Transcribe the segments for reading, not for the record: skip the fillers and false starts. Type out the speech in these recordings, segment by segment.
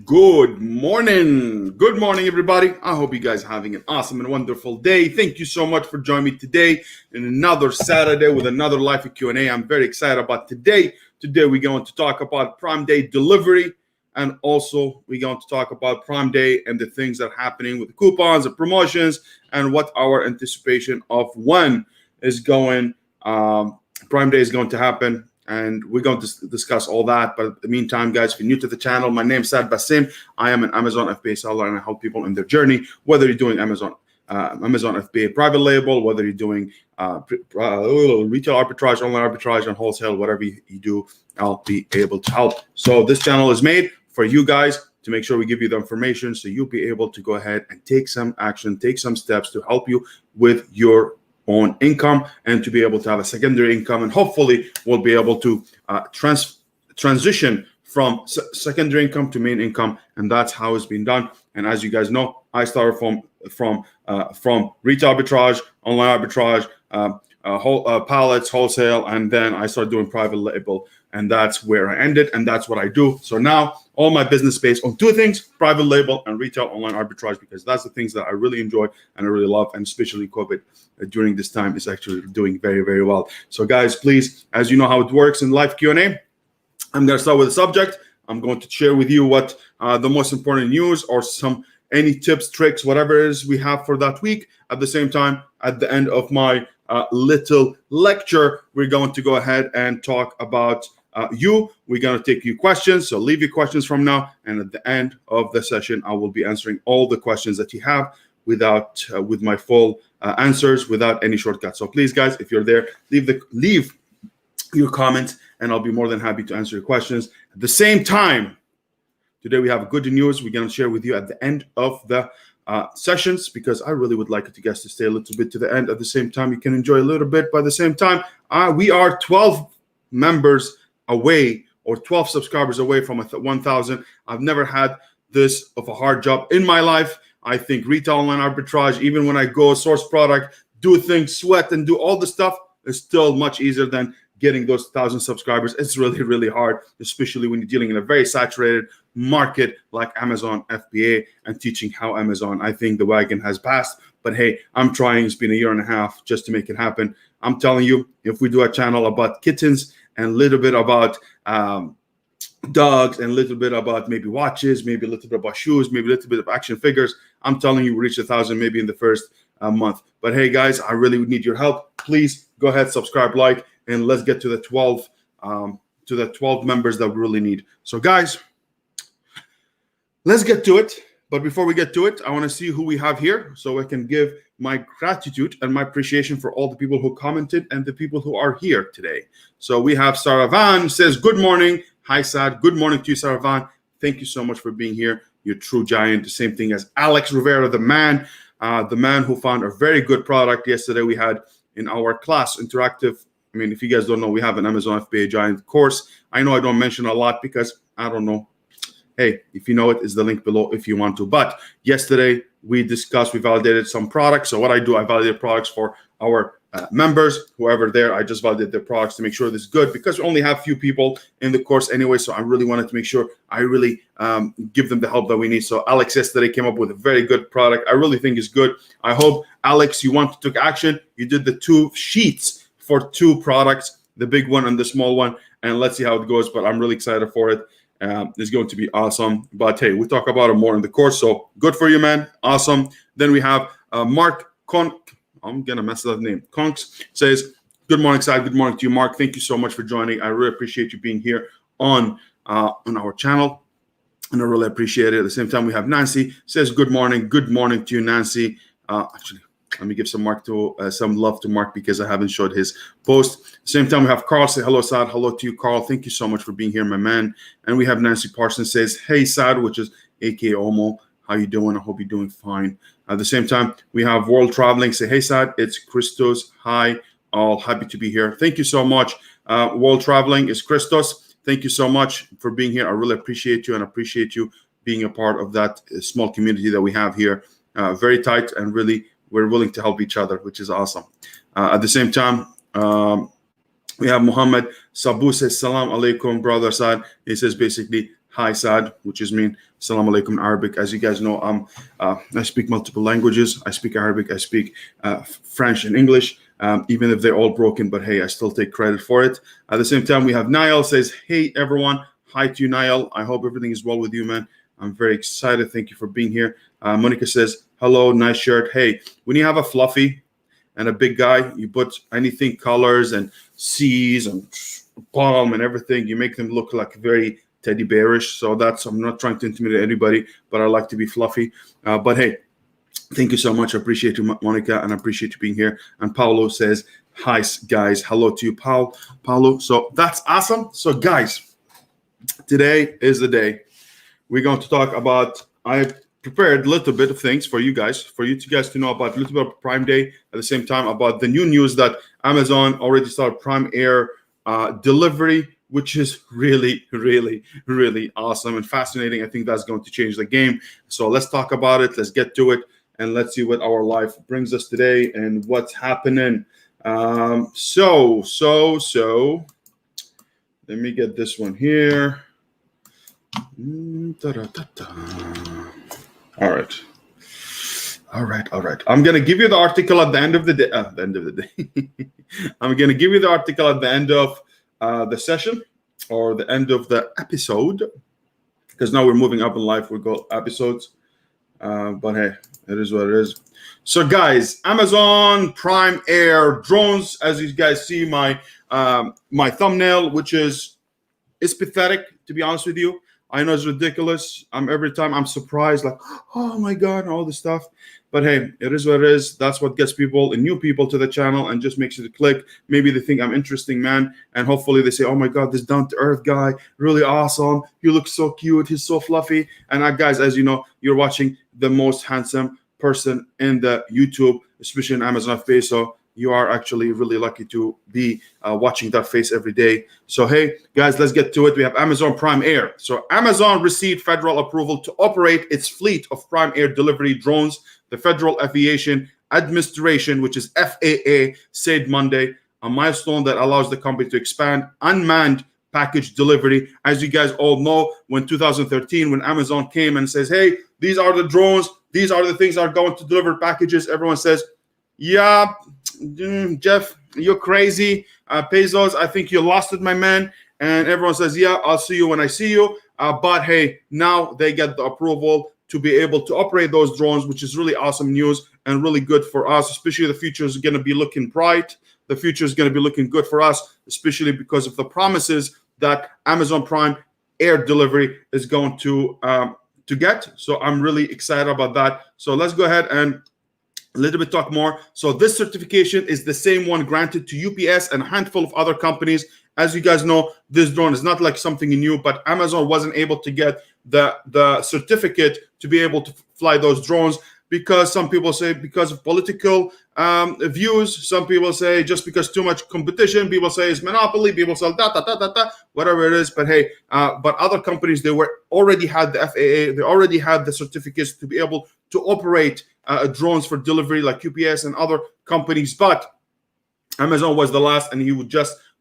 Good morning. Good morning, everybody. I hope you guys are having an awesome and wonderful day. Thank you so much for joining me today in another Saturday with another live Q&A. I'm very excited about today. Today, we're going to talk about Prime Day delivery, and also we're going to talk about Prime Day and the things that are happening with the coupons and promotions and what our anticipation of when is going. Prime Day is going to happen. And we're going to discuss all that. But in the meantime, guys, if you're new to the channel, my name is Sad Basim. I am an Amazon FBA seller, and I help people in their journey, whether you're doing Amazon FBA private label, whether you're doing retail arbitrage, online arbitrage, and wholesale, whatever you do, I'll be able to help. So this channel is made for you guys to make sure we give you the information so you'll be able to go ahead and take some action, take some steps to help you with your own income and to be able to have a secondary income, and hopefully we'll be able to transition from secondary income to main income, and that's how it's been done. And as you guys know, I started from retail arbitrage, online arbitrage, pallets, wholesale, and then I started doing private label, and that's where I ended, and that's what I do. So now all my business based on two things: private label and retail online arbitrage, because that's the things that I really enjoy and I really love, and especially COVID during this time is actually doing very, very well. So guys, please, as you know how it works in live Q&A, I'm going to start with the subject. I'm going to share with you what the most important news or any tips, tricks, whatever it is we have for that week. At the same time, at the end of my little lecture, we're going to go ahead and talk about we're going to take your questions. So leave your questions from now, and at the end of the session, I will be answering all the questions that you have with my full answers, without any shortcuts. So please, guys, if you're there, leave your comments, and I'll be more than happy to answer your questions. At the same time, today we have good news we're going to share with you at the end of the sessions, because I really would like you guys to stay a little bit to the end. At the same time, you can enjoy a little bit, but at the same time, we are 12 members away, or 12 subscribers away from 1,000. I've never had this of a hard job in my life. I think retail online arbitrage, even when I go source product, do things, sweat, and do all the stuff, is still much easier than getting those 1,000 subscribers. It's really, really hard, especially when you're dealing in a very saturated market like Amazon FBA and teaching how Amazon. I think the wagon has passed, but hey, I'm trying. It's been a year and a half just to make it happen. I'm telling you, if we do a channel about kittens and a little bit about dogs and a little bit about maybe watches, maybe a little bit about shoes, maybe a little bit of action figures, I'm telling you, we reach 1,000 maybe in the first month. But hey, guys, I really would need your help. Please go ahead, subscribe, like, and let's get to the 12 members that we really need. So guys, let's get to it. But before we get to it, I want to see who we have here so I can give my gratitude and my appreciation for all the people who commented and the people who are here today. So we have Saravan says, good morning. Hi, Sad. Good morning to you, Saravan. Thank you so much for being here. You're a true giant. The same thing as Alex Rivera, the man who found a very good product yesterday. We had in our class interactive. I mean, if you guys don't know, we have an Amazon FBA Giant course. I know I don't mention a lot because I don't know. Hey, if you know it, is the link below if you want to. But yesterday we validated some products. So what I do, I validate products for our members, whoever there. I just validate their products to make sure this is good, because we only have few people in the course anyway. So I really wanted to make sure I really give them the help that we need. So Alex yesterday came up with a very good product. I really think it's good. I hope, Alex, you want to take action. You did the 2 sheets for 2 products, the big one and the small one, and let's see how it goes. But I'm really excited for it. It's going to be awesome. But hey, we'll talk about it more in the course. So good for you, man. Awesome. Then we have Mark Conk. I'm gonna mess that name. Conks says, good morning, Sad. Good morning to you, Mark. Thank you so much for joining. I really appreciate you being here on our channel, and I really appreciate it. At the same time, we have Nancy says, good morning. Good morning to you, Nancy. Actually, let me give some love to Mark, because I haven't showed his post. At the same time, we have Carl say, hello, Sad. Hello to you, Carl. Thank you so much for being here, my man. And we have Nancy Parsons says, hey, Sad, which is aka Omo. How you doing? I hope you're doing fine. At the same time, we have World Traveling say, hey, Sad, it's Christos. Hi, all happy to be here. Thank you so much. World Traveling is Christos. Thank you so much for being here. I really appreciate you, and appreciate you being a part of that small community that we have here. Very tight, and really we're willing to help each other, which is awesome. At the same time, we have Muhammad Sabu says, salam alaikum, brother Sad. He says basically, hi Saad, which is mean Assalamu alaikum in Arabic. As you guys know, I speak multiple languages. I speak Arabic, I speak French and English, even if they're all broken, but hey, I still take credit for it. At the same time, we have Niall says, hey everyone, hi to you, Niall. I hope everything is well with you, man. I'm very excited. Thank you for being here. Monica says, hello, nice shirt. Hey, when you have a fluffy and a big guy, you put anything, colors and C's and palm and everything, you make them look like very teddy bearish. So I'm not trying to intimidate anybody, but I like to be fluffy. But hey, thank you so much. I appreciate you, Monica, and I appreciate you being here. And Paulo says, hi, guys. Hello to you, Paulo. So that's awesome. So guys, today is the day. We're going to talk about, I prepared a little bit of things for you guys to know about a little bit of Prime Day, at the same time about the new news that Amazon already started Prime Air delivery, which is really, really, really awesome and fascinating. I think that's going to change the game. So let's talk about it. Let's get to it. And let's see what our life brings us today and what's happening. So let me get this one here. All right. I'm going to give you the article at the end of the day. I'm going to give you the article at the end of the session or the end of the episode, because now we're moving up in life. We go episodes. But hey, it is what it is. So guys, Amazon Prime Air drones, as you guys see my thumbnail, which is pathetic, to be honest with you. I know it's ridiculous. Every time I'm surprised, like, oh my God, and all this stuff. But hey, it is what it is. That's what gets people and new people to the channel and just makes it click. Maybe they think I'm interesting, man. And hopefully they say, oh my God, this down-to-earth guy, really awesome. You look so cute. He's so fluffy. And guys, as you know, you're watching the most handsome person in the YouTube, especially in Amazon FBA. So you are actually really lucky to be watching that face every day. So hey, guys, let's get to it. We have Amazon Prime Air. So Amazon received federal approval to operate its fleet of Prime Air delivery drones. The Federal Aviation Administration, which is FAA, said Monday, a milestone that allows the company to expand unmanned package delivery. As you guys all know, when 2013, when Amazon came and says, hey, these are the drones, these are the things that are going to deliver packages, everyone says, yeah, Jeff, you're crazy. Bezos, I think you lost it, my man. And everyone says, yeah, I'll see you when I see you. But hey, now they get the approval to be able to operate those drones, which is really awesome news and really good for us, especially the future is going to be looking bright. The future is going to be looking good for us, especially because of the promises that Amazon Prime Air delivery is going to get. So I'm really excited about that. So let's go ahead and a little bit talk more. So this certification is the same one granted to UPS and a handful of other companies. As you guys know, this drone is not like something new, but Amazon wasn't able to get the certificate to be able to fly those drones because some people say because of political views. Some people say just because too much competition. People say it's monopoly. People say whatever it is. But hey, but other companies, they already had the FAA. They already had the certificates to be able to operate drones for delivery like UPS and other companies. But Amazon was the last, and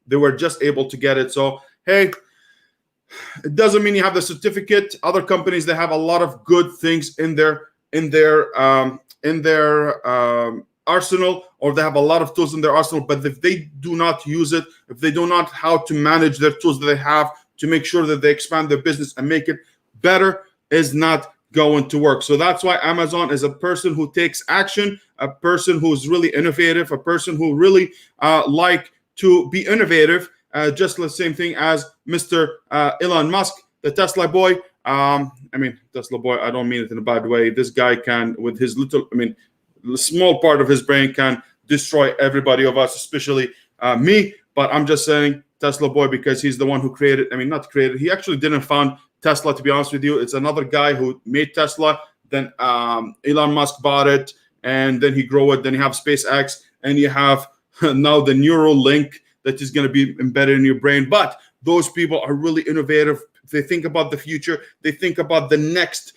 they were just able to get it. So hey, it doesn't mean you have the certificate. Other companies, they have a lot of good things in their arsenal, or they have a lot of tools in their arsenal. But if they do not use it, if they do not how to manage their tools that they have to make sure that they expand their business and make it better, is not going to work. So that's why Amazon is a person who takes action, a person who's really innovative, a person who really like to be innovative. Just the same thing as Mr. Elon Musk, the Tesla boy. Tesla boy, I don't mean it in a bad way. This guy can, with his small part of his brain, can destroy everybody of us, especially me. But I'm just saying Tesla boy because he's the one who created, he actually didn't found Tesla, to be honest with you. It's another guy who made Tesla. Then Elon Musk bought it, and then he grew it. Then you have SpaceX, and you have now the neural link that is going to be embedded in your brain. But those people are really innovative. They think about the future. They think about the next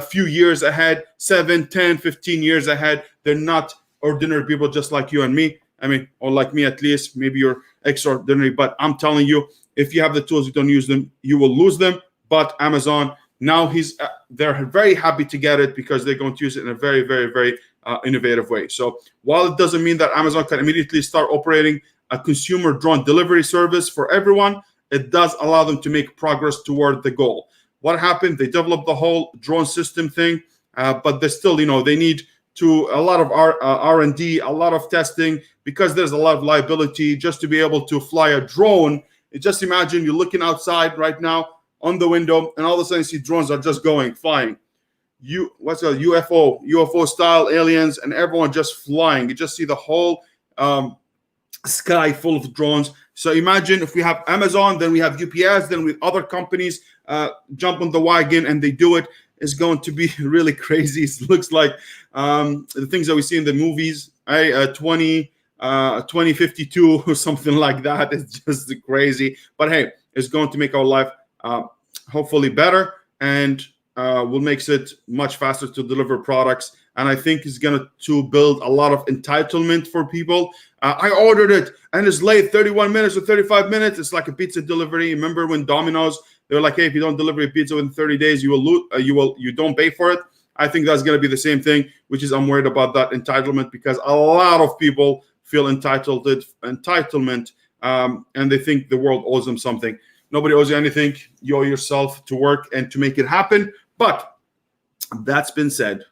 few years ahead, 7, 10, 15 years ahead. They're not ordinary people just like you and me. Or like me at least. Maybe you're extraordinary. But I'm telling you, if you have the tools, you don't use them, you will lose them. but Amazon, now they're very happy to get it because they're going to use it in a very, very, very innovative way. So while it doesn't mean that Amazon can immediately start operating a consumer drone delivery service for everyone, it does allow them to make progress toward the goal. What happened? They developed the whole drone system thing, but they still, they need to a lot of R&D, a lot of testing, because there's a lot of liability just to be able to fly a drone. Just imagine you're looking outside right now on the window, and all of a sudden you see drones are just flying. What's a UFO style aliens, and everyone just flying. You just see the whole sky full of drones. So imagine if we have Amazon, then we have UPS, then with other companies jump on the wagon and they do it. It's going to be really crazy. It looks like the things that we see in the movies, 2052 or something like that. It's just crazy. But hey, it's going to make our life hopefully better, and will makes it much faster to deliver products. And I think it's going to build a lot of entitlement for people. I ordered it and it's late 31 minutes or 35 minutes. It's like a pizza delivery. Remember when Domino's, they were like, hey, if you don't deliver a pizza within 30 days, you don't pay for it. I think that's going to be the same thing, which is I'm worried about that entitlement, because a lot of people feel entitlement, and they think the world owes them something. Nobody owes you anything. You owe yourself to work and to make it happen. But that's been said,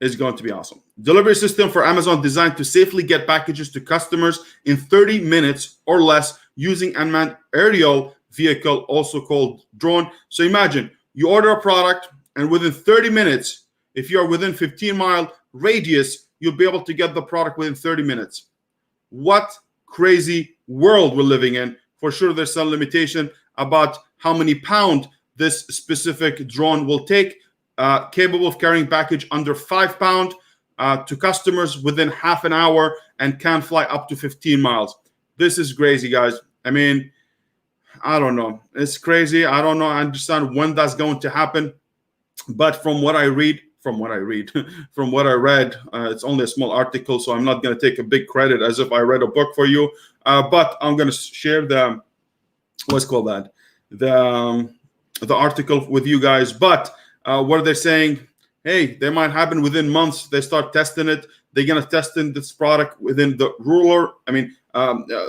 it's going to be awesome. Delivery system for Amazon designed to safely get packages to customers in 30 minutes or less using unmanned aerial vehicle, also called drone. So imagine you order a product, and within 30 minutes, if you're within 15-mile radius, you'll be able to get the product within 30 minutes. What crazy world we're living in. For sure, there's some limitation about how many pounds this specific drone will take, capable of carrying package under 5 pounds to customers within half an hour, and can fly up to 15 miles. This is crazy, guys. I mean, I don't know. It's crazy. I don't know. I understand when that's going to happen. But from what I read, from what I read, from what I read, it's only a small article, so I'm not going to take a big credit as if I read a book for you. But I'm going to share the, what's called that, the article with you guys. But what they're saying, hey, they might happen within months. They start testing it. They're going to test in this product within the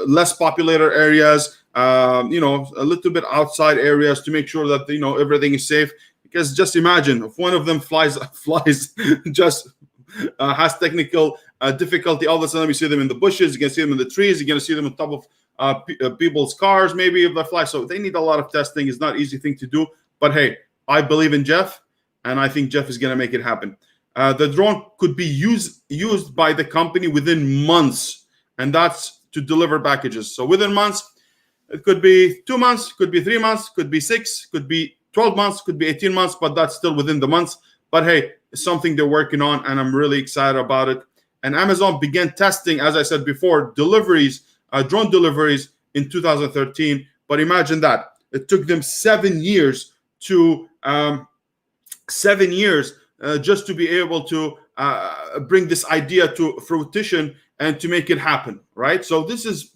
less populated areas, a little bit outside areas, to make sure that, everything is safe. Because just imagine if one of them flies just has technical difficulty, all of a sudden we see them in the bushes, you can see them in the trees, you're going to see them on top of people's cars, maybe, if they fly. So they need a lot of testing. It's not an easy thing to do. But hey, I believe in Jeff, and I think Jeff is going to make it happen. The drone could be used by the company within months, and that's to deliver packages. So within months, it could be 2 months, could be 3 months, could be 6, could be 12 months, could be 18 months, but that's still within the months. But hey, it's something they're working on, and I'm really excited about it. And Amazon began testing, as I said before, drone deliveries in 2013. But imagine that. It took them 7 years just to be able to bring this idea to fruition and to make it happen, right? So this is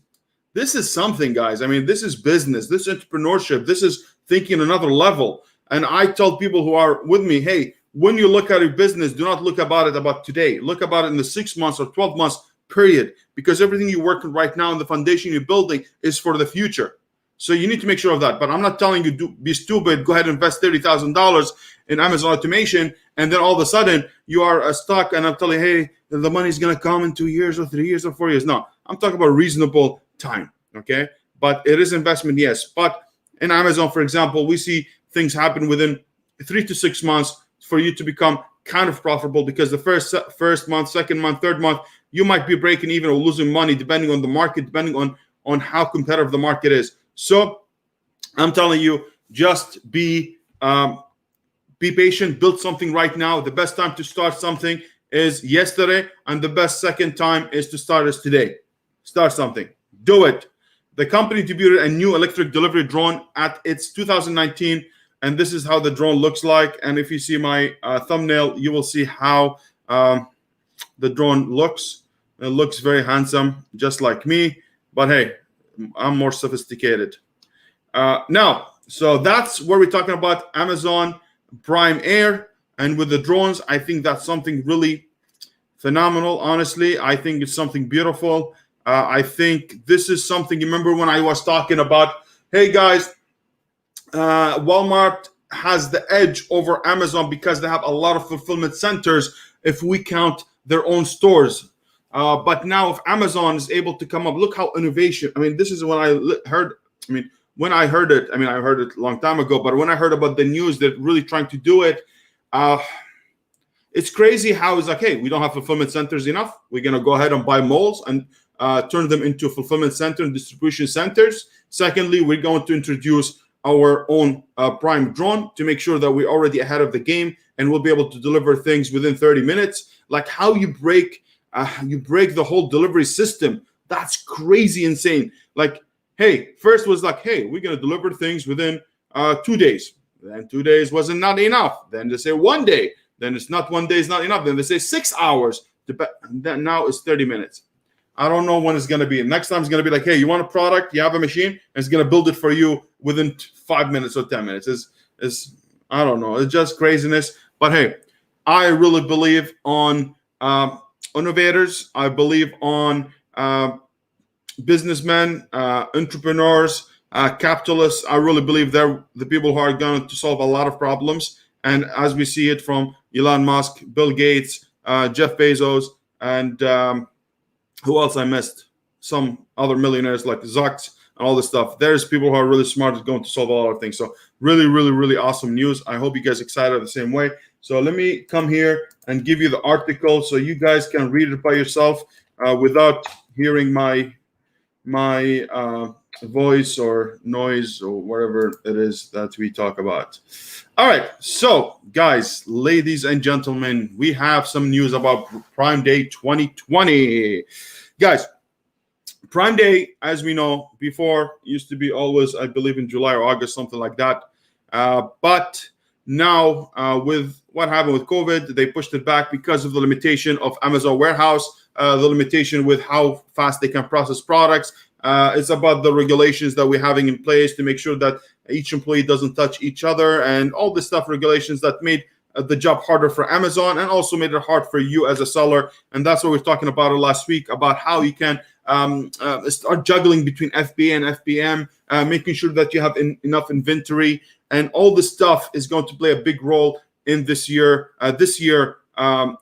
something, guys. I mean, this is business, this is entrepreneurship, this is thinking another level. And I tell people who are with me, hey, when you look at a business, do not look about today. Look about it in the 6 months or 12 months period, because everything you're working right now and the foundation you're building is for the future. So you need to make sure of that. But I'm not telling you be stupid, go ahead and invest $30,000 in Amazon automation, and then all of a sudden you are stuck, and I'm telling you, hey, the money's going to come in 2 years or 3 years or 4 years. No, I'm talking about reasonable time, okay? But it is investment, yes. But in Amazon, for example, we see things happen within 3 to 6 months for you to become kind of profitable, because the first month, second month, third month, you might be breaking even or losing money depending on the market, depending on how competitive the market is. So I'm telling you, just be patient, build something right now. The best time to start something is yesterday, and the best second time is to start is today. Start something, do it. The company debuted a new electric delivery drone at its 2019, and this is how the drone looks like. And if you see my thumbnail, you will see how the drone looks. It looks very handsome, just like me. But hey, I'm more sophisticated. Now, So that's where we're talking about Amazon Prime Air. And with the drones, I think that's something really phenomenal. Honestly, I think it's something beautiful. I think this is something. You remember when I was talking about, hey guys, Walmart has the edge over Amazon because they have a lot of fulfillment centers if we count their own stores. But now if Amazon is able to come up, look how innovation. I mean, this is when I heard. I mean, when I heard it, I heard it a long time ago. But when I heard about the news that really trying to do it, it's crazy how it's like, hey, we don't have fulfillment centers enough. We're gonna go ahead and buy malls and turn them into fulfillment center and distribution centers. Secondly, we're going to introduce our own Prime drone to make sure that we're already ahead of the game and we'll be able to deliver things within 30 minutes. Like how you break the whole delivery system. That's crazy insane. Like, hey, first was like, hey, we're gonna deliver things within 2 days. Then 2 days wasn't not enough. Then they say 1 day. Then it's not 1 day is not enough. Then they say 6 hours. Then now it's 30 minutes. I don't know when it's going to be. Next time it's going to be like, hey, you want a product? You have a machine, and it's going to build it for you within 5 minutes or 10 minutes. It's I don't know. It's just craziness. But hey, I really believe on innovators. I believe on businessmen, entrepreneurs, capitalists. I really believe they're the people who are going to solve a lot of problems. And as we see it from Elon Musk, Bill Gates, Jeff Bezos, and who else I missed? Some other millionaires like Zucks and all this stuff. There's people who are really smart and going to solve a lot of things. So really, really, really awesome news. I hope you guys are excited the same way. So let me come here and give you the article so you guys can read it by yourself without hearing my voice or noise or whatever it is that we talk about. All right, so guys, ladies and gentlemen, we have some news about Prime Day 2020. Guys, Prime Day, as we know, before used to be always, I believe, in July or August, something like that. But now with what happened with COVID, they pushed it back because of the limitation of Amazon warehouse, the limitation with how fast they can process products. It's about the regulations that we're having in place to make sure that each employee doesn't touch each other and all this stuff, regulations that made the job harder for Amazon and also made it hard for you as a seller. And that's what we were talking about last week, about how you can start juggling between FBA and FBM, making sure that you have enough inventory, and all this stuff is going to play a big role in this year. So I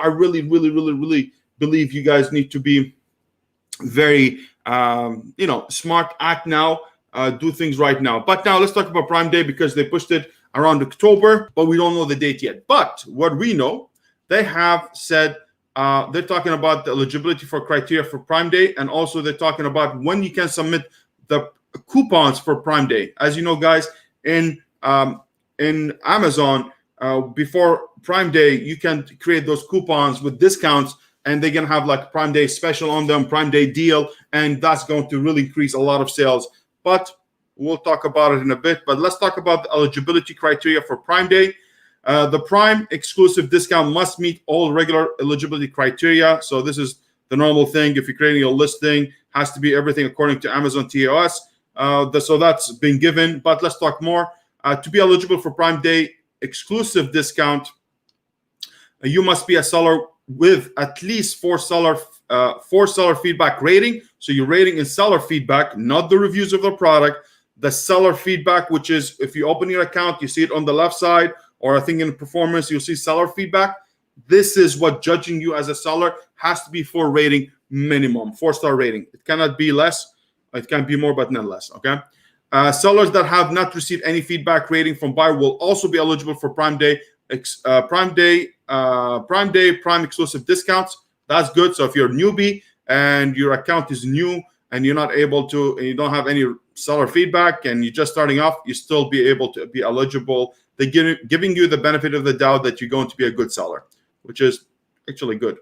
really, really, really, really believe you guys need to be very smart, act now, do things right now. But now let's talk about Prime Day because they pushed it around October, but we don't know the date yet. But what we know, they have said they're talking about the eligibility for criteria for Prime Day, and also they're talking about when you can submit the coupons for Prime Day. As you know, guys, in Amazon, before Prime Day, you can create those coupons with discounts, and they're going to have like Prime Day special on them, Prime Day deal, and that's going to really increase a lot of sales. But we'll talk about it in a bit. But let's talk about the eligibility criteria for Prime Day. The Prime exclusive discount must meet all regular eligibility criteria. So this is the normal thing. If you're creating a listing, has to be everything according to Amazon TOS. So that's been given. But let's talk more. To be eligible for Prime Day exclusive discount, you must be a seller with at least four seller feedback rating. So your rating is seller feedback, not the reviews of the product. The seller feedback, which is if you open your account, you see it on the left side, or I think in performance, you'll see seller feedback. This is what judging you as a seller has to be for rating minimum, 4-star rating. It cannot be less. It can be more, but not less. Okay. Sellers that have not received any feedback rating from buyer will also be eligible for Prime Day Prime exclusive discounts. That's good. So if you're a newbie and your account is new and you're not able to, and you don't have any seller feedback and you're just starting off, you still be able to be eligible. They're giving you the benefit of the doubt that you're going to be a good seller, which is actually good.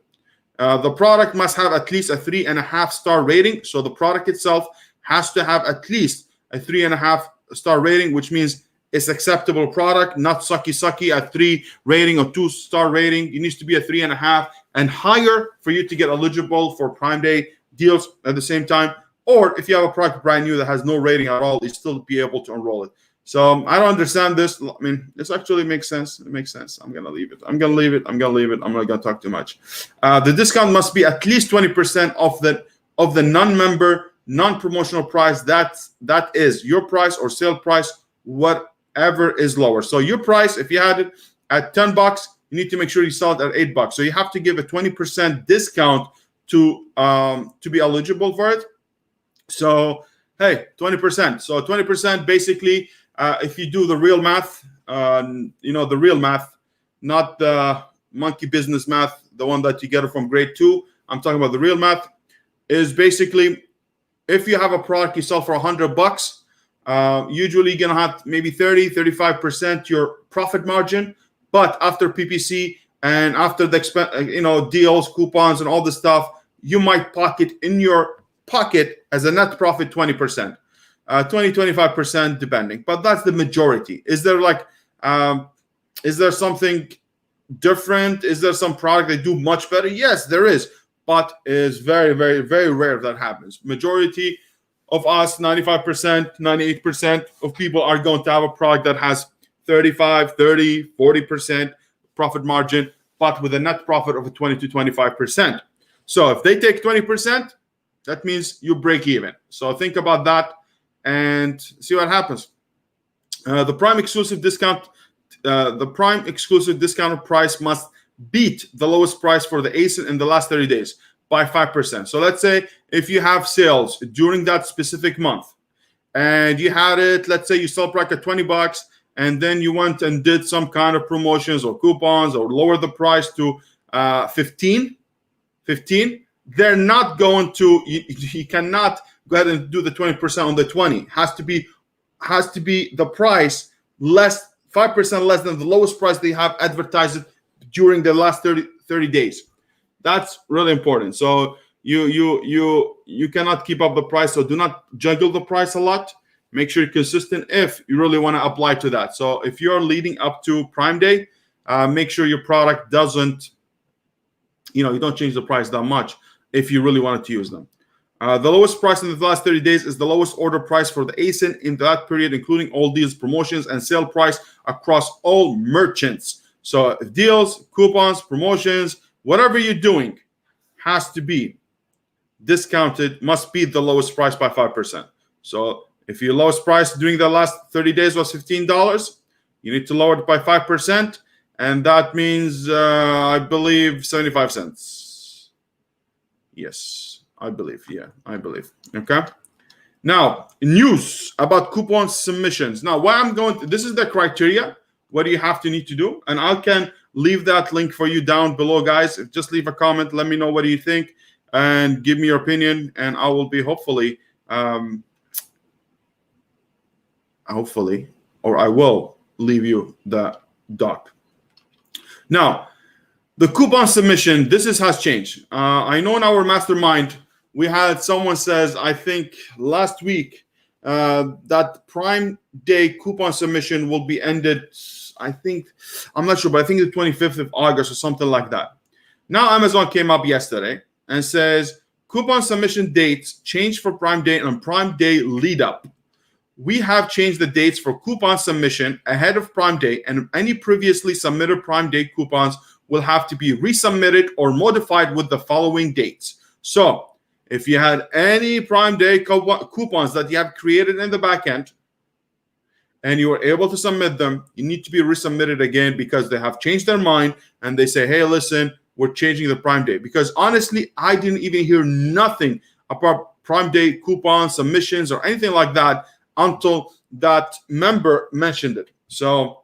The product must have at least a 3.5-star rating. So the product itself has to have at least a 3.5-star rating, which means it's acceptable product, not sucky, a 3 rating or 2-star rating. It needs to be a 3.5 and higher for you to get eligible for Prime Day deals at the same time. or if you have a product brand new that has no rating at all, you still be able to enroll it. So I don't understand this. I mean, this actually makes sense. It makes sense. I'm gonna leave it. I'm not gonna talk too much. The discount must be at least 20% of the non-member, non-promotional price. That is your price or sale price, whatever is lower. So your price, if you had it at $10, you need to make sure you sell it at $8. So you have to give a 20% discount to be eligible for it. So hey, 20%. So 20% basically. If you do the real math, the real math, not the monkey business math, the one that you get from grade 2. I'm talking about the real math. Is basically, if you have a product you sell for $100, usually you're gonna have maybe 35% your profit margin. But after PPC and after the deals, coupons, and all the stuff, you might pocket in your pocket as a net profit 20%. 20-25% depending, but that's the majority. Is there is there something different? Is there some product that do much better? Yes, there is, but it's very, very, very rare that happens. Majority of us, 95%, 98% of people are going to have a product that has 35, 30, 40% profit margin, but with a net profit of 20 to 25%. So if they take 20%, that means you break even. So think about that and see what happens. The prime exclusive discount price must beat the lowest price for the ASIN in the last 30 days by 5%. So let's say if you have sales during that specific month and you had it, let's say you sell product at $20 and then you went and did some kind of promotions or coupons or lower the price to 15, they're not going to, you cannot go ahead and do the 20% on the 20. Has to be the price less, 5% less than the lowest price they have advertised during the last 30 days. That's really important. So you cannot keep up the price. So do not juggle the price a lot. Make sure you're consistent if you really want to apply to that. So if you're leading up to Prime Day, make sure your product doesn't, you don't change the price that much if you really wanted to use them. The lowest price in the last 30 days is the lowest order price for the ASIN in that period, including all deals, promotions, and sale price across all merchants. So if deals, coupons, promotions, whatever you're doing has to be discounted, must be the lowest price by 5%. So if your lowest price during the last 30 days was $15, you need to lower it by 5%. And that means, I believe, 75 cents. Yes. I believe. Okay. Now, news about coupon submissions. Now, this is the criteria, what you have to need to do. And I can leave that link for you down below, guys. Just leave a comment. Let me know what do you think and give me your opinion. And I will be hopefully, or I will leave you the doc. Now, the coupon submission, has changed. I know in our mastermind, we had someone says, I think last week, that Prime Day coupon submission will be ended, I'm not sure, but I think the 25th of August or something like that. Now Amazon came up yesterday and says, coupon submission dates changed for Prime Day and Prime Day lead up. We have changed the dates for coupon submission ahead of Prime Day, and any previously submitted Prime Day coupons will have to be resubmitted or modified with the following dates. So if you had any Prime Day coupons that you have created in the back end and you were able to submit them, you need to be resubmitted again because they have changed their mind and they say, hey, listen, we're changing the Prime Day. Because honestly, I didn't even hear nothing about Prime Day coupon submissions or anything like that until that member mentioned it. So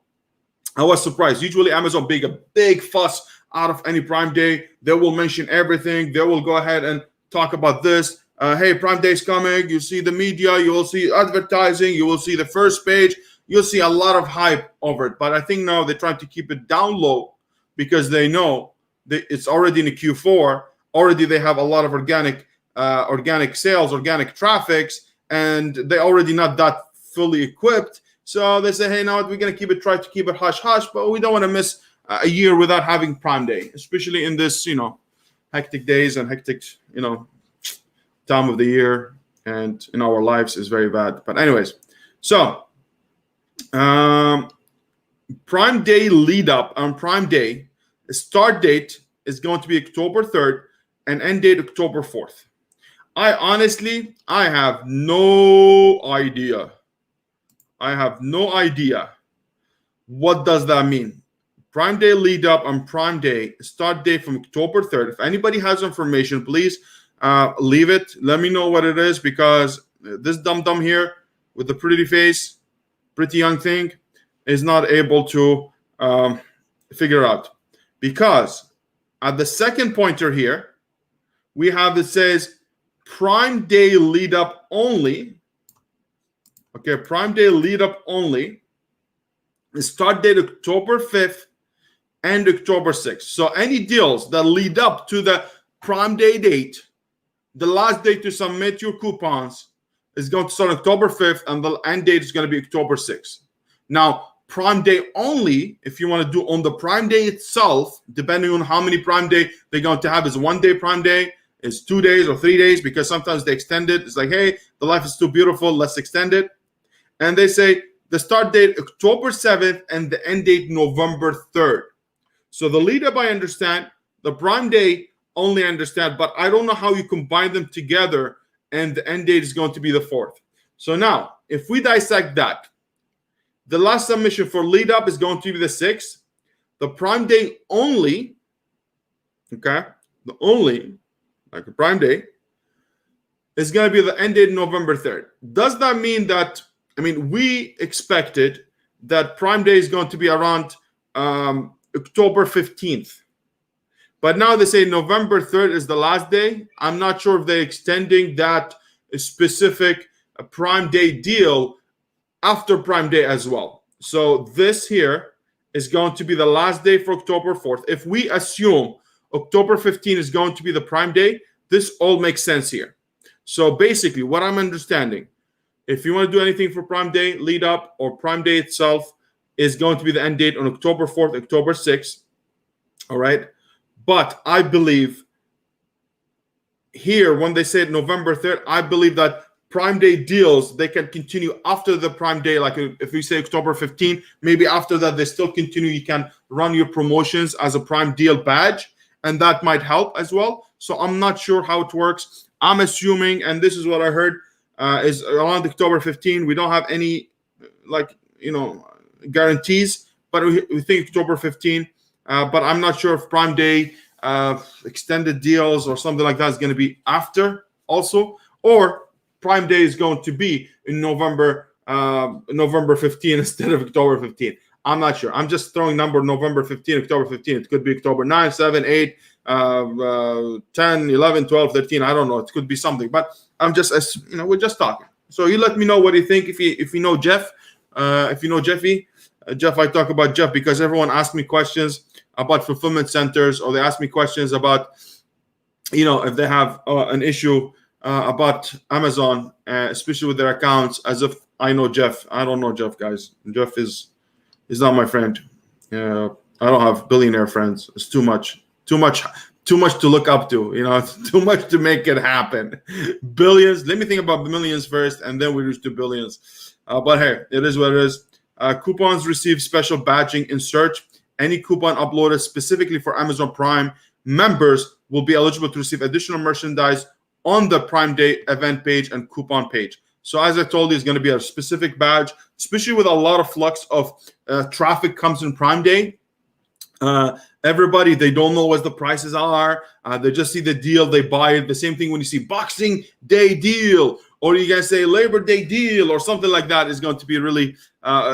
I was surprised. Usually Amazon make a big fuss out of any Prime Day. They will mention everything. They will go ahead and talk about this. Hey, Prime Day is coming. You see the media. You will see advertising. You will see the first page. You'll see a lot of hype over it. But I think now they're trying to keep it down low because they know that it's already in the Q4. Already they have a lot of organic sales, organic traffics, and they're already not that fully equipped. So they say, hey, now we're going to try to keep it hush-hush, but we don't want to miss a year without having Prime Day, especially in this, hectic days and hectic, time of the year. and in our lives is very bad. But anyways, so Prime Day lead up on Prime Day, start date is going to be October 3rd and end date October 4th. I have no idea. What does that mean? Prime Day lead up on Prime Day, start date from October 3rd. If anybody has information, please leave it. Let me know what it is, because this dum-dum here with the pretty face, pretty young thing, is not able to figure out. Because at the second pointer here, we have it says Prime Day lead up only. Okay, Prime Day lead up only. Start date October 5th and October 6th. So any deals that lead up to the Prime Day date, the last day to submit your coupons is going to start October 5th, and the end date is going to be October 6th. Now, Prime Day only, if you want to do on the Prime Day itself, depending on how many Prime Day they're going to have, is 1 day Prime Day, is 2 days or 3 days, because sometimes they extend it. It's like, hey, the life is too beautiful, let's extend it. And they say the start date October 7th and the end date November 3rd. So the lead up I understand, the Prime Day only I understand, but I don't know how you combine them together, and the end date is going to be the 4th. So now, if we dissect that, the last submission for lead up is going to be the 6th. The Prime Day only, okay, the only, like a Prime Day, is going to be the end date November 3rd. Does that mean that, we expected that Prime Day is going to be around October 15th. But now they say November 3rd is the last day. I'm not sure if they're extending that specific Prime Day deal after Prime Day as well. So this here is going to be the last day for October 4th. If we assume October 15th is going to be the Prime Day, this all makes sense here. So basically what I'm understanding, if you want to do anything for Prime Day lead up, or Prime Day itself is going to be the end date on October 4th, October 6th. All right. But I believe here, when they said November 3rd, I believe that Prime Day deals, they can continue after the Prime Day. Like if we say October 15th, maybe after that, they still continue. You can run your promotions as a Prime Deal badge, and that might help as well. So I'm not sure how it works. I'm assuming, and this is what I heard, is around October 15th. We don't have any, guarantees, but we think October 15th. But I'm not sure if Prime Day extended deals or something like that is going to be after also, or Prime Day is going to be in November 15 instead of October 15. I'm not sure. I'm just throwing number November 15, October 15. It could be October 9, 7, 8, 10, 11, 12, 13. I don't know. It could be something. But I'm just, we're just talking. So you let me know what you think. If you know Jeff, if you know Jeffy. Jeff, I talk about Jeff because everyone asks me questions about fulfillment centers, or they ask me questions about, if they have an issue about Amazon, especially with their accounts, as if I know Jeff. I don't know Jeff, guys. Jeff is not my friend. I don't have billionaire friends. It's too much to look up to. It's too much to make it happen. Billions. Let me think about the millions first, and then we reach to billions. But hey, it is what it is. Coupons receive special badging in search. Any coupon uploaded specifically for Amazon Prime members will be eligible to receive additional merchandise on the Prime Day event page and coupon page. So as I told you, it's going to be a specific badge, especially with a lot of flux of traffic comes in Prime Day. Everybody, they don't know what the prices are. They just see the deal, they buy it. The same thing when you see Boxing Day deal, or you guys say Labor Day deal, or something like that, is going to be really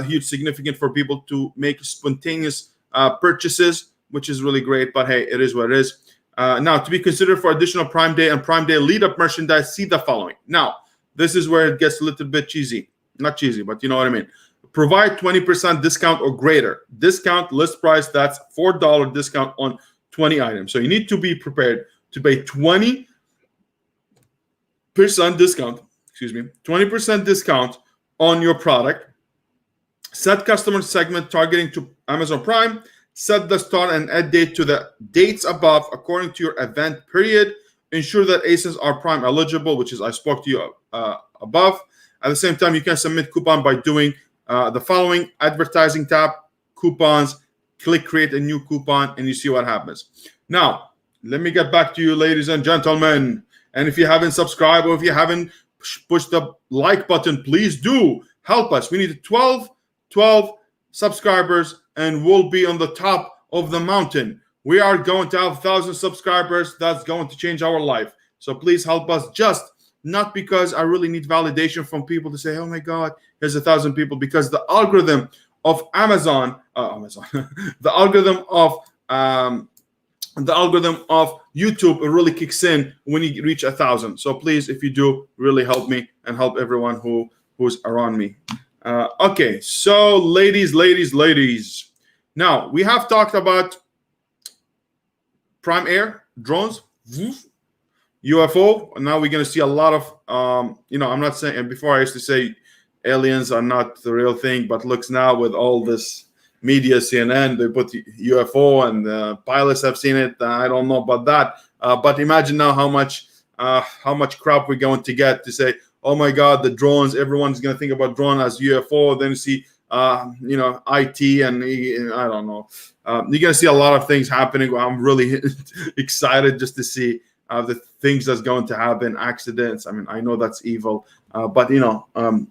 huge, significant for people to make spontaneous purchases, which is really great. But hey, it is what it is. Now, to be considered for additional Prime Day and Prime Day lead-up merchandise, see the following. Now, this is where it gets a little bit cheesy. Not cheesy, but you know what I mean. Provide 20% discount or greater. Discount list price, that's $4 discount on 20 items. So you need to be prepared to pay 20% discount, 20% discount on your product. Set customer segment targeting to Amazon Prime. Set the start and end date to the dates above according to your event period. ensure that ASINs are Prime eligible, which is I spoke to you above. At the same time, you can submit coupon by doing the following: advertising tab, coupons, click create a new coupon, and you see what happens. Now, let me get back to you, ladies and gentlemen. And if you haven't subscribed or if you haven't pushed the like button, please do help us. We need 12 subscribers, and we'll be on the top of the mountain. We are going to have 1,000 subscribers. That's going to change our life. So please help us, just not because I really need validation from people to say, oh my God, there's 1,000 people, because the algorithm of Amazon, the algorithm of YouTube really kicks in when you reach 1,000. So please, if you do, really help me and help everyone who's around me. Okay, so ladies. Now, we have talked about Prime Air, drones, UFO. Now we're going to see a lot of, I'm not saying, and before I used to say aliens are not the real thing, but looks now with all this media, CNN, they put UFO and pilots have seen it. I don't know about that. But imagine now how much crap we're going to get to say, oh my God, the drones, everyone's going to think about drone as UFO. Then you see, IT and I don't know. You're going to see a lot of things happening. I'm really excited just to see the things that's going to happen, accidents. I mean, I know that's evil, but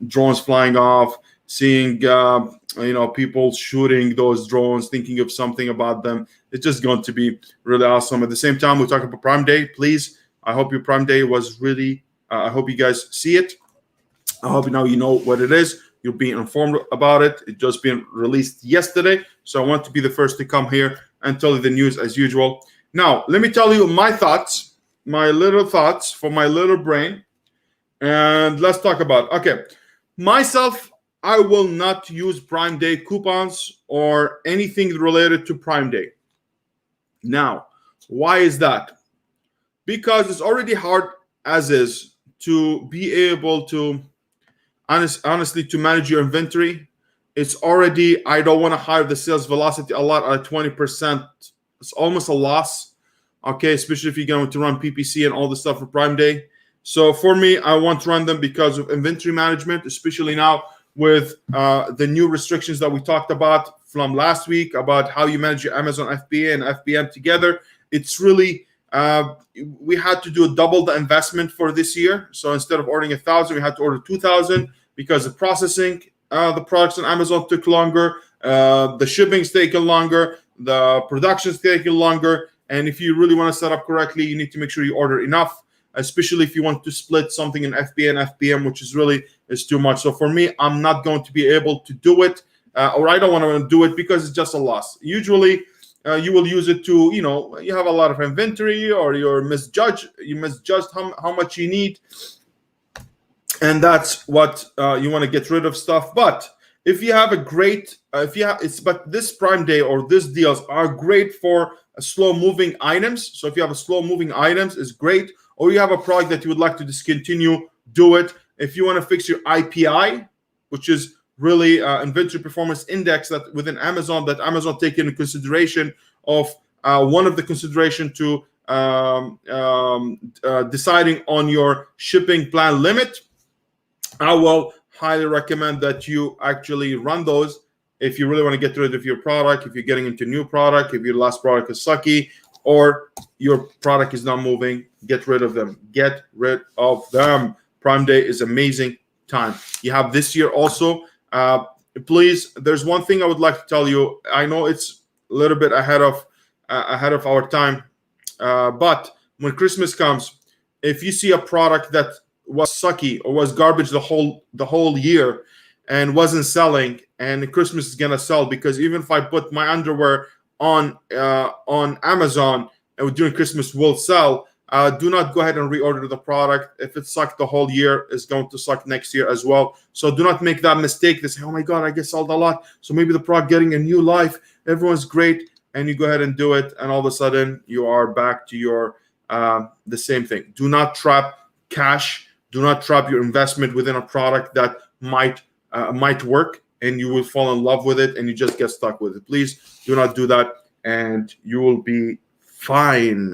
drones flying off, seeing people shooting those drones, thinking of something about them. It's just going to be really awesome. At the same time, we're talking about Prime Day. Please, I hope your Prime Day was really. I hope you guys see it. I hope now you know what it is. You'll be informed about it. It just been released yesterday, so I want to be the first to come here and tell you the news as usual. Now, let me tell you my thoughts, my little thoughts for my little brain, and let's talk about. Okay, myself, I will not use Prime Day coupons or anything related to Prime Day. Now, why is that? Because it's already hard as is to be able to honestly to manage your inventory. It's already, I don't want to hire the sales velocity a lot at 20%. It's almost a loss, okay, especially if you're going to run PPC and all the stuff for Prime Day. So for me, I want to run them because of inventory management, especially now with the new restrictions that we talked about from last week about how you manage your Amazon FBA and FBM together. It's really, we had to do double the investment for this year. So instead of ordering 1,000, we had to order 2,000 because the processing the products on Amazon took longer, the shipping's taken longer, the production's taken longer. And if you really want to set up correctly, you need to make sure you order enough, especially if you want to split something in FBA and FBM, which is too much. So for me, I'm not going to be able to do it, or I don't want to do it because it's just a loss. Usually, you will use it to, you have a lot of inventory, or you misjudged how much you need, and that's what you want to get rid of stuff. But if you have a great, but this Prime Day or these deals are great for slow moving items. So if you have a slow moving items, is great. Or you have a product that you would like to discontinue, do it. If you want to fix your IPI, which is really inventory performance index that within Amazon, that Amazon take into consideration of one of the consideration to deciding on your shipping plan limit, I will highly recommend that you actually run those if you really want to get rid of your product, if you're getting into new product, if your last product is sucky, or your product is not moving, get rid of them. Get rid of them. Prime Day is amazing time. You have this year also. Please, there's one thing I would like to tell you. I know it's a little bit ahead of our time, but when Christmas comes, if you see a product that was sucky or was garbage the whole year and wasn't selling, and Christmas is gonna sell, because even if I put my underwear on Amazon and during Christmas will sell, do not go ahead and reorder the product. If it sucked the whole year, it's going to suck next year as well. So do not make that mistake to say, oh my God, I get sold a lot, so maybe the product getting a new life, everyone's great, and you go ahead and do it, and all of a sudden you are back to your the same thing. Do not trap cash. Do not trap your investment within a product that might work, and you will fall in love with it and you just get stuck with it. Please do not do that, and you will be fine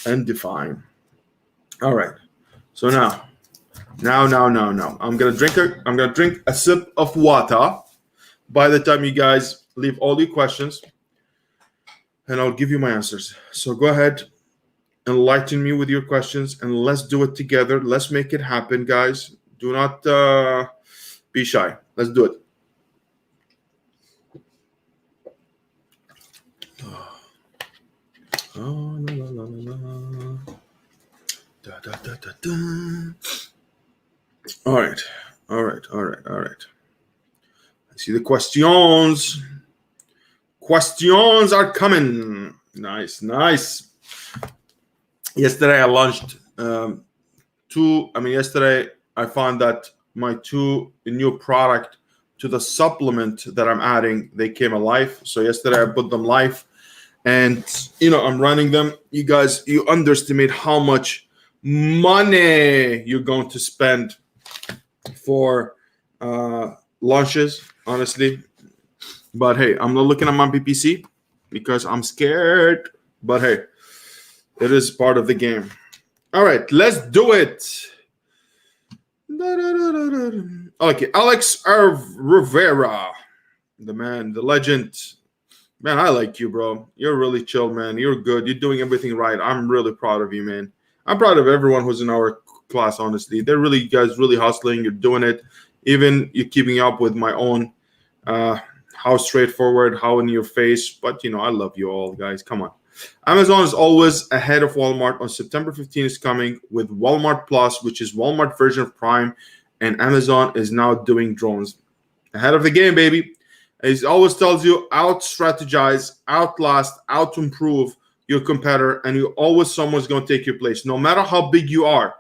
and define. All right. So now, I'm gonna drink a sip of water. By the time you guys leave all your questions, and I'll give you my answers. So go ahead, enlighten me with your questions, and let's do it together. Let's make it happen, guys. Do not be shy. Let's do it. Oh, la, la, la, la, la. Da, da, da, da, da. All right. I see the questions. Questions are coming. Nice. Yesterday I launched yesterday I found that my new product to the supplement that I'm adding, they came alive. So yesterday I put them live, and I'm running them. You guys, you underestimate how much money you're going to spend for launches, honestly. But hey, I'm not looking at my PPC because I'm scared. But hey, it is part of the game. All right, let's do it. Okay, Alex Rivera, the man, the legend. Man, I like you, bro. You're really chill, man. You're good. You're doing everything right. I'm really proud of you, man. I'm proud of everyone who's in our class, honestly. They're really, you guys, really hustling. You're doing it. Even you're keeping up with my own, how straightforward, how in your face. But, I love you all, guys. Come on. Amazon is always ahead of Walmart. On September 15th is coming with Walmart Plus, which is Walmart version of Prime. And Amazon is now doing drones. Ahead of the game, baby. It always tells you out-strategize, outlast, out-improve your competitor, and someone's going to take your place. No matter how big you are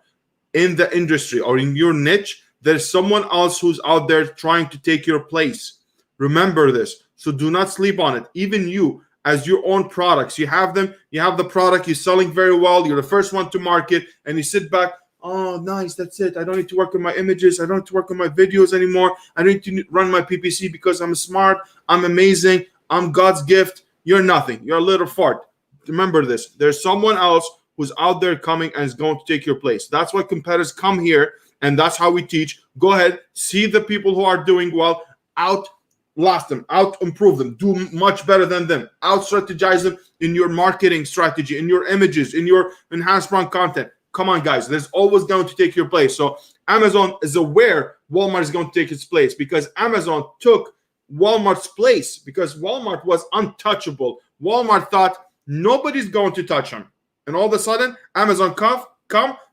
in the industry or in your niche, there's someone else who's out there trying to take your place. Remember this. So do not sleep on it. Even you, as your own products, you have them, you have the product, you're selling very well, you're the first one to market, and you sit back, oh, nice, that's it. I don't need to work on my images. I don't need to work on my videos anymore. I don't need to run my PPC because I'm smart. I'm amazing. I'm God's gift. You're nothing. You're a little fart. Remember this. There's someone else who's out there coming and is going to take your place. That's why competitors come here, and that's how we teach. Go ahead, see the people who are doing well, outlast them, out-improve them, do much better than them, out-strategize them in your marketing strategy, in your images, in your enhanced brand content. Come on, guys. There's always going to take your place. So Amazon is aware Walmart is going to take its place because Amazon took Walmart's place because Walmart was untouchable. Walmart thought nobody's going to touch him. And all of a sudden, Amazon come,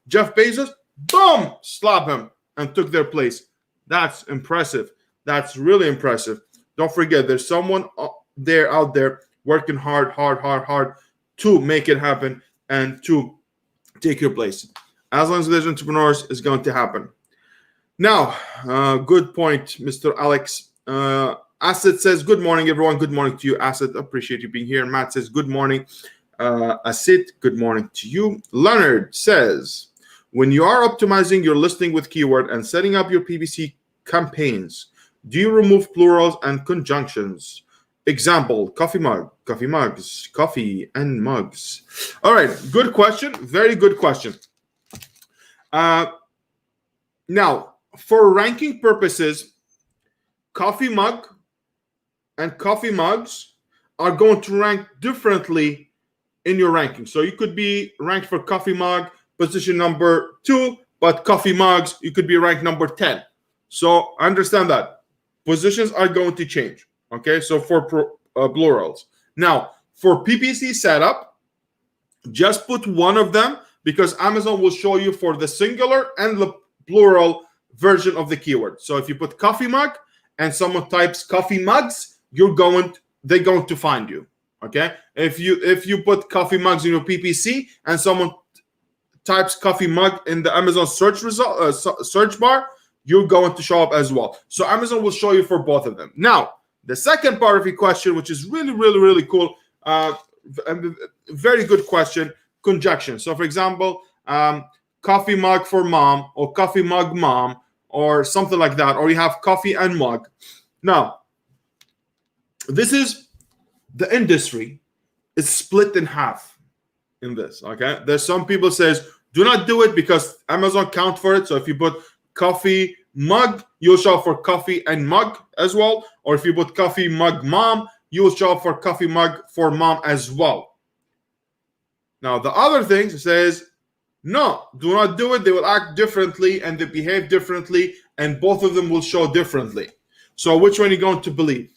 Jeff Bezos, boom, slap him and took their place. That's impressive. That's really impressive. Don't forget, there's someone out there working hard to make it happen and to take your place. As long as there's entrepreneurs, it's going to happen. Now, good point, Mr. Alex. Asset says, good morning, everyone. Good morning to you, Asset. Appreciate you being here. Matt says, good morning. Asset, good morning to you. Leonard says, when you are optimizing your listing with keyword and setting up your PPC campaigns, do you remove plurals and conjunctions? Example, coffee mug, coffee mugs, coffee and mugs. All right, good question. Very good question. Now, for ranking purposes, coffee mug and coffee mugs are going to rank differently in your ranking. So you could be ranked for coffee mug, position number 2, but coffee mugs, you could be ranked number 10. So understand that. Positions are going to change. Okay, so for plurals. Now, for PPC setup, just put one of them because Amazon will show you for the singular and the plural version of the keyword. So if you put coffee mug and someone types coffee mugs, they're going to find you. Okay, if you put coffee mugs in your PPC and someone types coffee mug in the Amazon search bar, you're going to show up as well. So Amazon will show you for both of them. Now, the second part of your question, which is really cool, very good question, conjunction. So for example, coffee mug for mom or coffee mug mom or something like that, or you have coffee and mug. Now, this is the industry is split in half in this, okay? There's some people says Do not do it because Amazon count for it. So if you put coffee mug, you'll show up for coffee and mug as well. Or if you put coffee mug mom, you will show up for coffee mug for mom as well. Now the other thing says, no, do not do it. They will act differently and they behave differently, and both of them will show differently. So which one are you going to believe?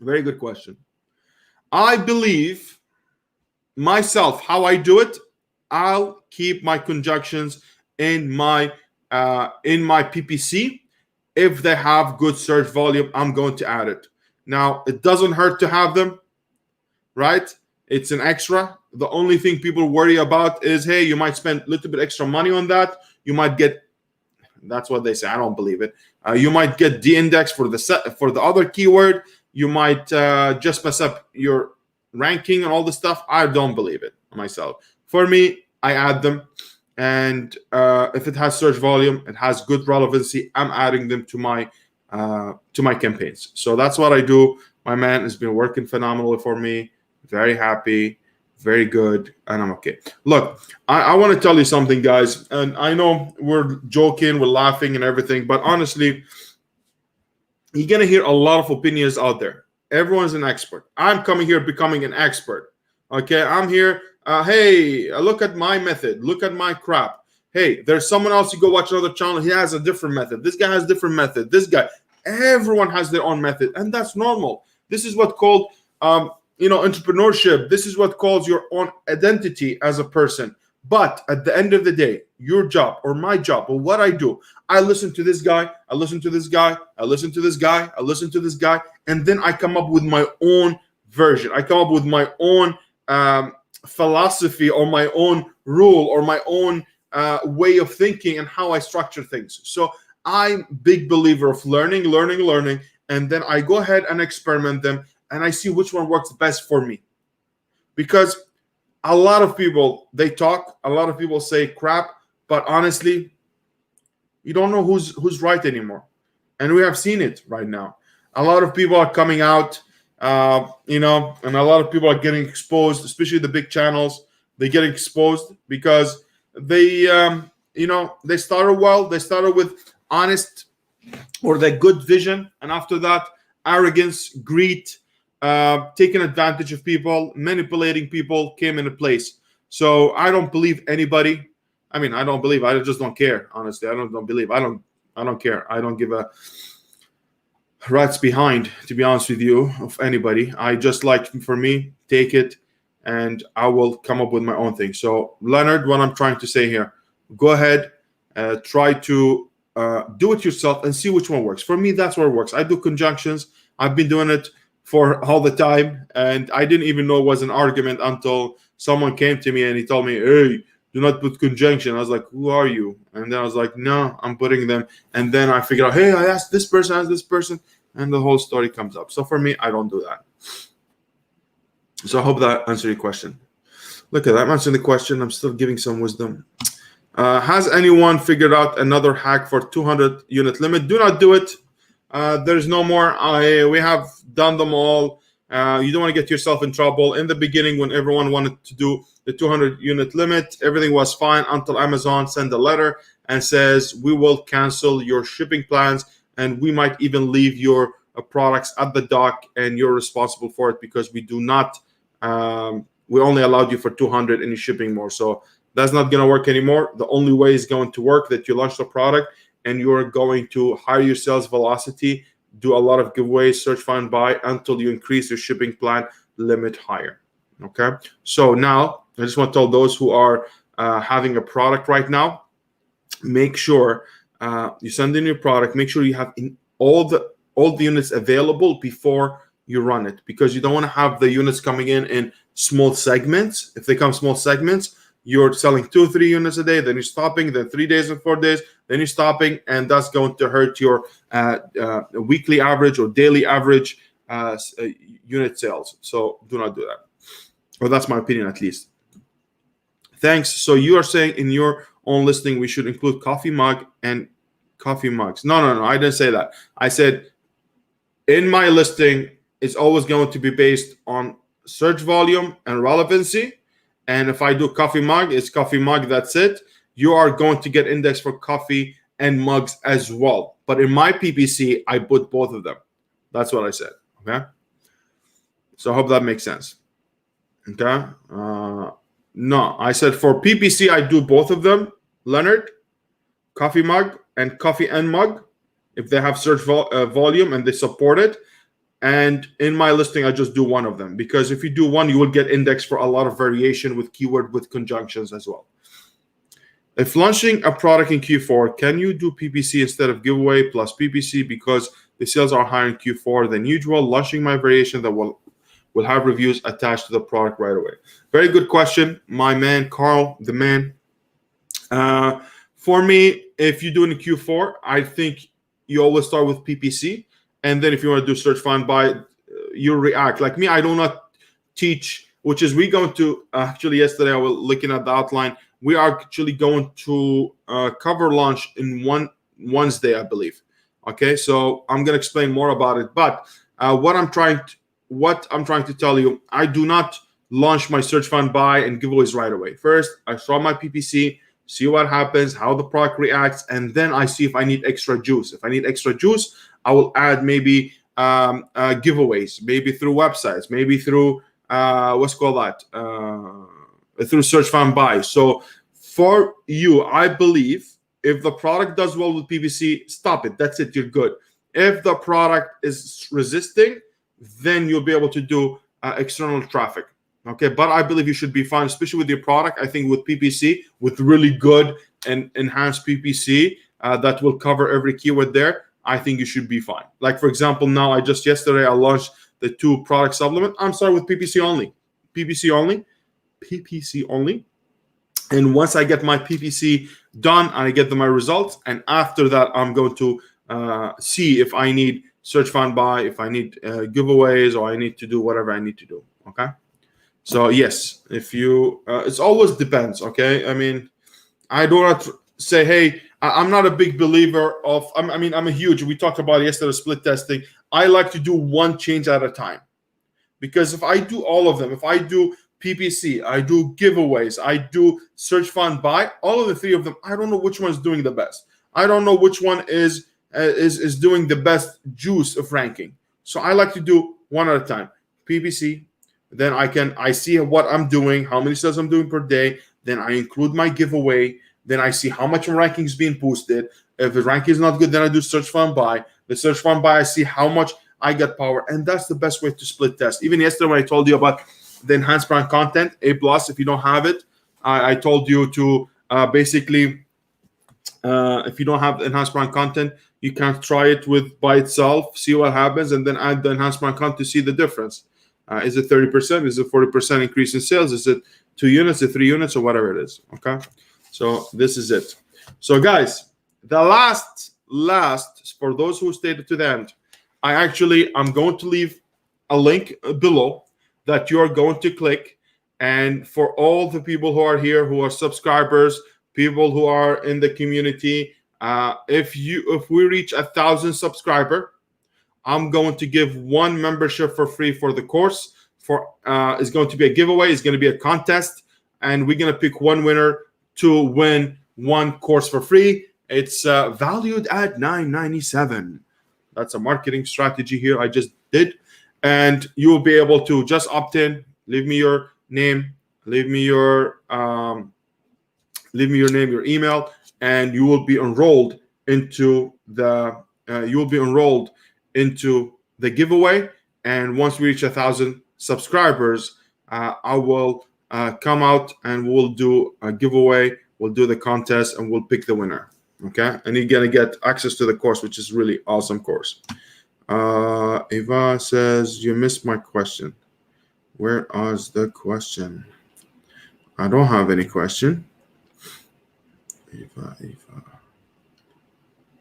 Very good question. I believe myself, how I do it, I'll keep my conjunctions in my PPC. If they have good search volume, I'm going to add it. Now, it doesn't hurt to have them, right? It's an extra. The only thing people worry about is, hey, you might spend a little bit extra money on that. You might get, that's what they say. I don't believe it. You might get de-index for the other keyword. You might just mess up your ranking and all this stuff. I don't believe it myself. For me, I add them, and if it has search volume, it has good relevancy, I'm adding them to my campaigns. So that's what I do. My man has been working phenomenally for me. Very happy, very good, and I'm okay. Look, I want to tell you something, guys, and I know we're joking, we're laughing and everything, but honestly, you're going to hear a lot of opinions out there. Everyone's an expert. I'm coming here becoming an expert. Okay, I'm here. Hey, look at my method. Look at my crap. Hey, there's someone else. You go watch another channel. He has a different method. This guy has a different method. This guy. Everyone has their own method, and that's normal. This is what called entrepreneurship. This is what calls your own identity as a person. But at the end of the day, your job or my job or what I do, I listen to this guy, I listen to this guy, I listen to this guy, I listen to this guy, and then I come up with my own version. I come up with my own philosophy or my own rule or my own way of thinking and how I structure things. So I'm a big believer of learning, and then I go ahead and experiment them, and I see which one works best for me. Because a lot of people, they talk, a lot of people say crap, but honestly, you don't know who's right anymore. And we have seen it right now. A lot of people are coming out, and a lot of people are getting exposed, especially the big channels. They get exposed because they started well. They started with honest or the good vision, and after that, arrogance, greed, taking advantage of people, manipulating people came into place. So I don't believe anybody. I mean, I don't believe. I just don't care. Honestly, I don't believe. I don't care. I don't give a rat's behind, to be honest with you, of anybody. I just like, for me, take it, and I will come up with my own thing. So Leonard, what I'm trying to say here, go ahead, try to do it yourself and see which one works. For me, that's what works. I do conjunctions. I've been doing it for all the time, and I didn't even know it was an argument until someone came to me and he told me, hey, do not put conjunction. I was like, who are you? And then I was like, no, I'm putting them. And then I figured out, hey, I asked this person, and the whole story comes up. So for me, I don't do that. So I hope that answered your question. Look at that, I'm answering the question. I'm still giving some wisdom. Has anyone figured out another hack for 200 unit limit? Do not do it. There's no more. We have done them all. You don't want to get yourself in trouble. In the beginning, when everyone wanted to do the 200 unit limit, everything was fine until Amazon sent a letter and says, we will cancel your shipping plans, and we might even leave your products at the dock, and you're responsible for it because we do not, we only allowed you for 200 and you're shipping more. So that's not going to work anymore. The only way is going to work that you launch the product and you're going to hire your sales velocity, do a lot of giveaways, search, find, buy until you increase your shipping plan limit higher. Okay. So now I just want to tell those who are having a product right now, make sure you send in your product, make sure you have all the units available before you run it, because you don't want to have the units coming in small segments. If they come small segments, you're selling 2 or 3 units a day, then you're stopping, then 3 days and 4 days, then you're stopping, and that's going to hurt your weekly average or daily average unit sales. So do not do that. Well, that's my opinion, at least. Thanks. So you are saying in your own listing we should include coffee mug and coffee mugs. No, I didn't say that. I said in my listing, it's always going to be based on search volume and relevancy. And if I do coffee mug, it's coffee mug, that's it. You are going to get indexed for coffee and mugs as well. But in my PPC, I put both of them. That's what I said. Okay. So I hope that makes sense. Okay. No, I said for PPC, I do both of them, Leonard, coffee mug and coffee and mug, if they have search volume and they support it. And in my listing, I just do one of them, because if you do one, you will get indexed for a lot of variation with keyword, with conjunctions as well. If launching a product in Q4, can you do PPC instead of giveaway plus PPC because the sales are higher in Q4 than usual? Launching my variation that will have reviews attached to the product right away. Very good question, my man, Carl, the man. For me, if you do it in Q4, I think you always start with PPC. And then if you want to do search, find, buy, you react. Like me, I do not teach, which is we going to, actually yesterday I was looking at the outline. We are actually going to cover launch in Wednesday, I believe. Okay, so I'm going to explain more about it. But what I'm trying to tell you, I do not launch my search, find, buy, and giveaways right away. First, I saw my PPC, see what happens, how the product reacts, and then I see if I need extra juice. If I need extra juice, I will add maybe giveaways, maybe through websites, maybe through through search, find, buy. So for you, I believe if the product does well with PPC, stop it. That's it. You're good. If the product is resisting, then you'll be able to do external traffic. Okay, but I believe you should be fine, especially with your product. I think with PPC, with really good and enhanced PPC that will cover every keyword there, I think you should be fine. Like for example, now yesterday I launched the 2 product supplement. I'm starting with PPC only, PPC only. And once I get my PPC done, I get my results, and after that, I'm going to see if I need search, find, buy, if I need giveaways, or I need to do whatever I need to do. Okay. So yes, if you, it always depends. Okay, I mean, I do not say, hey, I'm not a big believer of. I'm a huge. We talked about yesterday split testing. I like to do one change at a time, because if I do all of them, if I do PPC, I do giveaways, I do search, find, buy, all of the 3 of them, I don't know which one is doing the best. I don't know which one is doing the best juice of ranking. So I like to do one at a time. PPC. Then I see what I'm doing, how many sales I'm doing per day. Then I include my giveaway. Then I see how much ranking is being boosted. If the ranking is not good, then I do search, find, buy. The search, find, buy, I see how much I get power. And that's the best way to split test. Even yesterday when I told you about the enhanced brand content, A+, if you don't have it, I told you to basically, if you don't have enhanced brand content, you can try it by itself, see what happens, and then add the enhanced brand content to see the difference. Is it 30%? Is it 40% increase in sales? Is it 2 units, or 3 units, or whatever it is? Okay. So this is it. So guys, the last for those who stayed to the end, I'm going to leave a link below that you're going to click. And for all the people who are here, who are subscribers, people who are in the community, if we reach 1,000 subscribers, I'm going to give 1 membership for free for the course. It's going to be a giveaway. It's going to be a contest, and we're going to pick 1 winner to win 1 course for free. It's valued at $997. That's a marketing strategy here I just did, and you will be able to just opt in. Leave me your name. Leave me your your email, and you will be enrolled into the. Into the giveaway. And once we reach 1,000 subscribers, I will come out and we'll do a giveaway. We'll do the contest and we'll pick the winner. Okay, and you're gonna get access to the course, which is really awesome course. Eva says you missed my question. Where is the question? I don't have any question. Eva.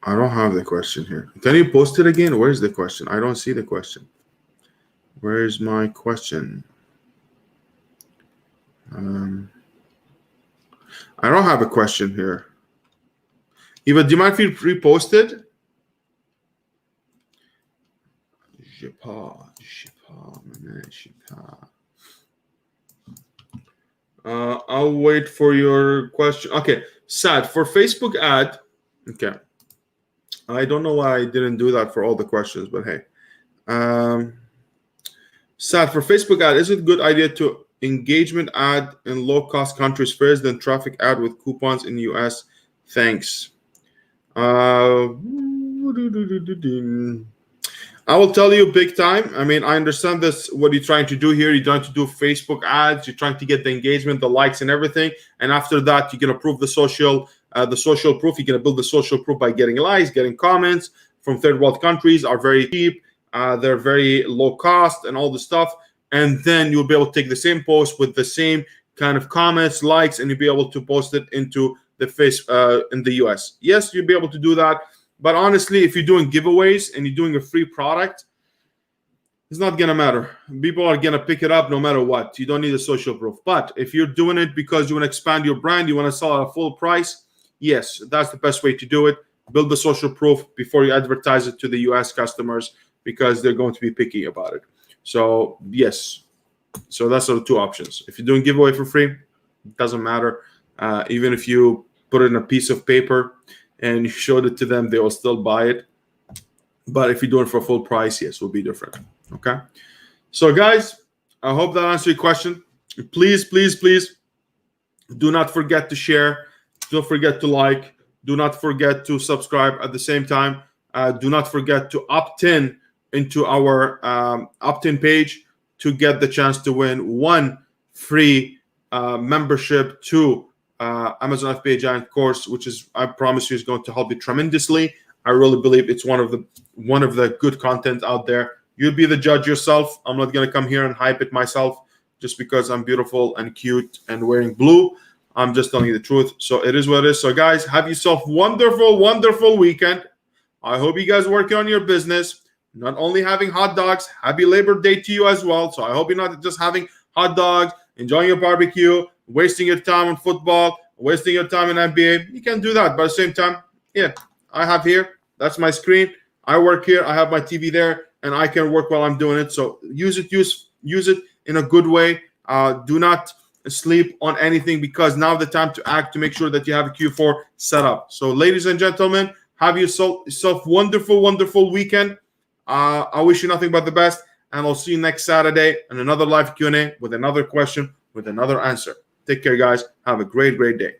I don't have the question here. Can you post it again? Where's the question? I don't see the question. Where's my question? I don't have a question here. Eva, do you mind if you repost it? I'll wait for your question. Okay, Sad, for Facebook ad. Okay. I don't know why I didn't do that for all the questions, but hey. Sad, for Facebook ad, is it a good idea to engagement ad in low-cost countries first, then traffic ad with coupons in US? Thanks. I will tell you big time. I mean, I understand this. What you're trying to do here, you're trying to do Facebook ads. You're trying to get the engagement, the likes, and everything. And after that, you're gonna prove the social proof. You're gonna build the social proof by getting likes, getting comments from third world countries. Are very cheap. They're very low cost and all the stuff. And then you'll be able to take the same post with the same kind of comments, likes, and you'll be able to post it into the in the US. Yes, you'll be able to do that. But honestly, if you're doing giveaways and you're doing a free product, it's not going to matter. People are going to pick it up no matter what. You don't need a social proof. But if you're doing it because you want to expand your brand, you want to sell at a full price, yes, that's the best way to do it. Build the social proof before you advertise it to the US customers because they're going to be picky about it. So, yes. So that's the two options. If you're doing giveaway for free, it doesn't matter. Even if you put it in a piece of paper and you showed it to them, they will still buy it. But if you do it for full price, yes, it will be different. Okay. So, guys, I hope that answered your question. Please, please, please do not forget to share. Don't forget to like. Do not forget to subscribe at the same time. Do not forget to opt in into our opt-in page to get the chance to win one free membership to Amazon FBA Giant course, which is, I promise you, is going to help you tremendously. I really believe it's one of the good content out there. You be the judge yourself. I'm not going to come here and hype it myself just because I'm beautiful and cute and wearing blue. I'm just telling you the truth. So it is what it is. So guys, have yourself wonderful, wonderful weekend. I hope you guys are working on your business. Not only having hot dogs, happy Labor Day to you as well. So I hope you're not just having hot dogs, enjoying your barbecue, wasting your time on football, wasting your time in NBA. You can do that. But at the same time, yeah, I have here. That's my screen. I work here. I have my TV there, and I can work while I'm doing it. So use it in a good way. Do not sleep on anything because now the time to act to make sure that you have a Q4 set up. So ladies and gentlemen, have yourself wonderful, wonderful weekend. I wish you nothing but the best, and I'll see you next Saturday in another live Q&A with another question, with another answer. Take care, guys. Have a great, great day.